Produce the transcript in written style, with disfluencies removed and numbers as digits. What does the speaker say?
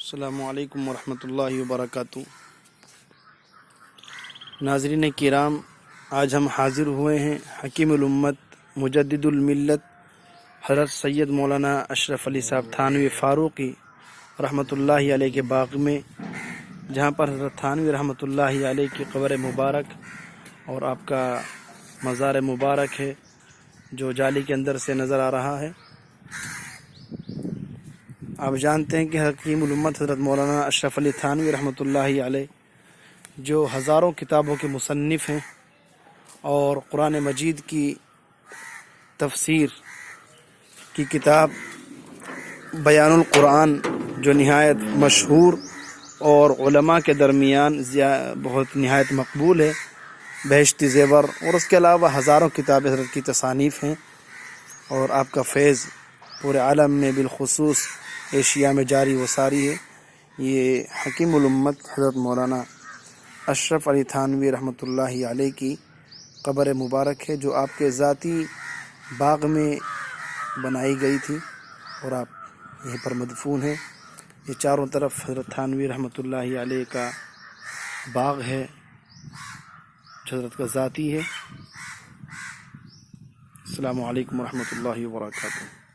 السلام علیکم ورحمۃ اللہ وبرکاتہ۔ ناظرین کرام، آج ہم حاضر ہوئے ہیں حکیم الامت مجدد الملت حضرت سید مولانا اشرف علی صاحب تھانوی فاروقی رحمۃ اللہ علیہ کے باغ میں، جہاں پر حضرت تھانوی رحمۃ اللہ علیہ کی قبر مبارک اور آپ کا مزار مبارک ہے، جو جالی کے اندر سے نظر آ رہا ہے۔ آپ جانتے ہیں کہ حکیم الامت حضرت مولانا اشرف علی تھانوی رحمۃ اللہ علیہ جو ہزاروں کتابوں کے مصنف ہیں، اور قرآن مجید کی تفسیر کی کتاب بیان القرآن جو نہایت مشہور اور علماء کے درمیان بہت نہایت مقبول ہے، بہشتی زیور، اور اس کے علاوہ ہزاروں کتابیں حضرت کی تصانیف ہیں، اور آپ کا فیض پورے عالم میں بالخصوص ایشیا میں جاری و ساری ہے۔ یہ حکیم الامت حضرت مولانا اشرف علی تھانوی رحمۃ اللہ علیہ کی قبر مبارک ہے، جو آپ کے ذاتی باغ میں بنائی گئی تھی، اور آپ یہیں پر مدفون ہیں۔ یہ چاروں طرف حضرت تھانوی رحمۃ اللہ علیہ کا باغ ہے، جو حضرت کا ذاتی ہے۔ السلام علیکم ورحمۃ اللہ وبرکاتہ۔